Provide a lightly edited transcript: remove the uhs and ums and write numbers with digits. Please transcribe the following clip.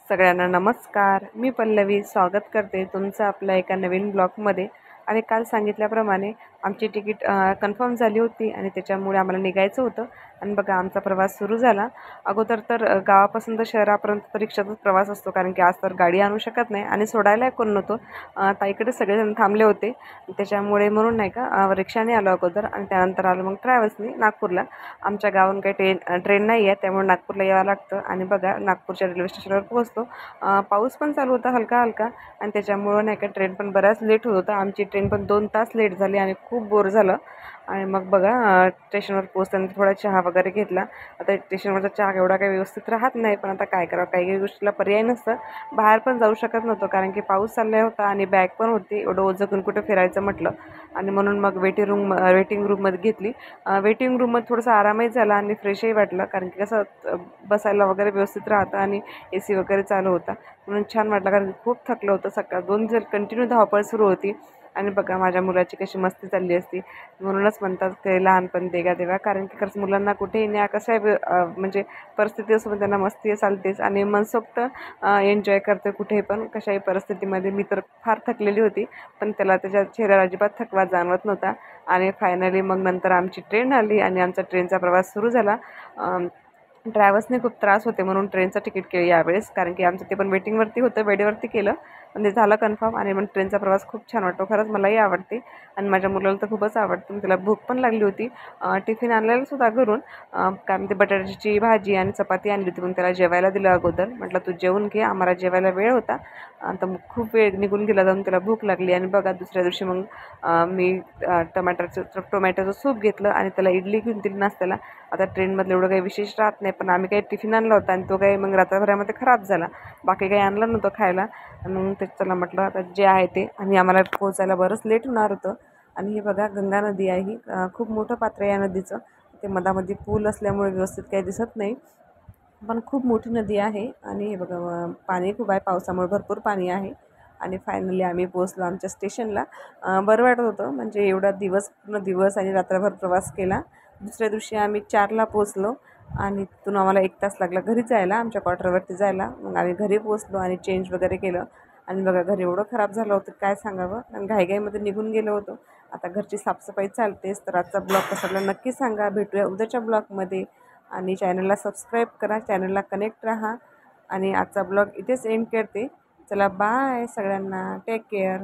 सगळ्यांना नमस्कार. मी पल्लवी स्वागत करते तुमचं आपल्या एका नवीन ब्लॉगमध्ये. आणि काल सांगितल्याप्रमाणे आमची तिकीट कन्फर्म झाली होती आणि त्याच्यामुळे आम्हाला निघायचं होतं. आणि बघा आमचा प्रवास सुरू झाला. अगोदर तर गावापासून तर शहरापर्यंत तर रिक्षाचाच प्रवास असतो, कारण की आज तर गाडी आणू शकत नाही आणि सोडायला कोण नव्हतं. ताईकडे सगळेजण थांबले होते, त्याच्यामुळे म्हणून नाही का रिक्षाने आलो अगोदर आणि त्यानंतर आलो मग ट्रॅव्हल्सने नागपूरला. आमच्या गावाहून काही ट्रेन नाही आहे, त्यामुळे नागपूरला यावं लागतं. आणि बघा नागपूरच्या रेल्वे स्टेशनवर पोहोचतो. पाऊस पण चालू होता हलका हलका आणि त्याच्यामुळं नाही का ट्रेन पण बराच लेट होत होता. आमची ट्रेन पण 2 तास लेट झाली आणि खूप बोर झालं. आणि मग बघा स्टेशनवर पोहोचल्यानंतर थोडा चहा वगैरे घेतला. आता स्टेशनवरचा चहा एवढा काही व्यवस्थित राहत नाही, पण आता काय करावं, काही काही गोष्टीला पर्याय नसतं. बाहेर पण जाऊ शकत नव्हतं, कारण की पाऊस चालला होता आणि बॅग पण होती. एवढं ओझं घेऊन कुठं फिरायचं म्हटलं. आणि म्हणून मग वेटिंग रूममध्ये घेतली. वेटिंग रूममध्ये थोडंसं आरामही झाला आणि फ्रेशही वाटलं, कारण की कसं बसायला वगैरे व्यवस्थित राहतं आणि AC वगैरे चालू होता, म्हणून छान वाटलं. कारण खूप थकलं होतं, सकाळ 2 दिवस कंटिन्यू धावपळ सुरू होती. आणि बघा माझ्या मुलाची कशी मस्ती चालली असती. म्हणूनच म्हणतात की लहानपण देगा देवा, कारण की खरंच मुलांना कुठेही न्या, कशा म्हणजे परिस्थिती असो पण त्यांना मस्ती चालतेच आणि मनसोक्त एन्जॉय करते कुठेही पण कशाही परिस्थितीमध्ये. मी तर फार थकलेली होती, पण त्याला त्याच्या चेहऱ्यावर अजिबात थकवा जाणवत नव्हता. आणि फायनली मग नंतर आमची ट्रेन आली आणि आमचा ट्रेनचा प्रवास सुरू झाला. ट्रॅव्हल्सने खूप त्रास होते म्हणून ट्रेनचं तिकीट केलं यावेळेस, कारण की आमचं ते पण वेटिंगवरती होतं, वेळेवरती केलं पण ते झालं कन्फर्म. आणि मग ट्रेनचा प्रवास खूप छान वाटतो, खरंच मलाही आवडते आणि माझ्या मुलाला तर खूपच आवडतं. त्याला भूक पण लागली होती. टिफिन आणलेलं सुद्धा घरून. काय म्हणते बटाट्याची भाजी आणि चपाती आणली होती, पण त्याला जेवायला दिलं अगोदर. म्हटलं तू जेवून घे, आम्हाला जेवायला वेळ होता. तर मग खूप वेळ निघून गेला, जाऊन त्याला भूक लागली. आणि बघा दुसऱ्या दिवशी मग मी टोमॅटोचं सूप घेतलं आणि त्याला इडली घेऊन दिली नाश्त्याला. आता ट्रेनमधलं एवढं काही विशेष राहत नाही, पण आम्ही काही टिफिन आणला होता आणि तो काही मग रात्रभरामध्ये खराब झाला. बाकी काही आणलं नव्हतं खायला. मग त्याला म्हटलं आता जे आहे ते. आणि आम्हाला पोहोचायला बरंच लेट होणार होतं. आणि हे बघा गंगा नदी आहे, खूप मोठं पात्र आहे या नदीचं. ते मधामध्ये पूल असल्यामुळे व्यवस्थित काही दिसत नाही, पण खूप मोठी नदी आहे. आणि हे बघा पाणी खूप आहे, पावसामुळे भरपूर पाणी आहे. आणि फायनली आम्ही पोहोचलो आमच्या स्टेशनला. बरं वाटत होतं, म्हणजे एवढा पूर्ण दिवस आणि रात्रभर प्रवास केला. दुसऱ्या दिवशी आम्ही 4ला पोहोचलो आणि तिथून आम्हाला 1 तास लागला घरी जायला, आमच्या क्वार्टरवरती जायला. मग आम्ही घरी पोहोचलो आणि चेंज वगैरे केलं. आणि बघा घर एवढं खराब झालं होतं काय सांगावं, आणि घाईघाईमध्ये निघून गेलो होतो. आता घरची साफसफाई चालतेच. तर आजचा ब्लॉग कसा वाटला नक्की सांगा. भेटूया उद्याच्या ब्लॉगमध्ये. आणि चॅनलला सबस्क्राईब करा, चॅनलला कनेक्ट राहा. आणि आजचा ब्लॉग इथेच एंड करते. चला बाय सगळ्यांना, टेक केअर.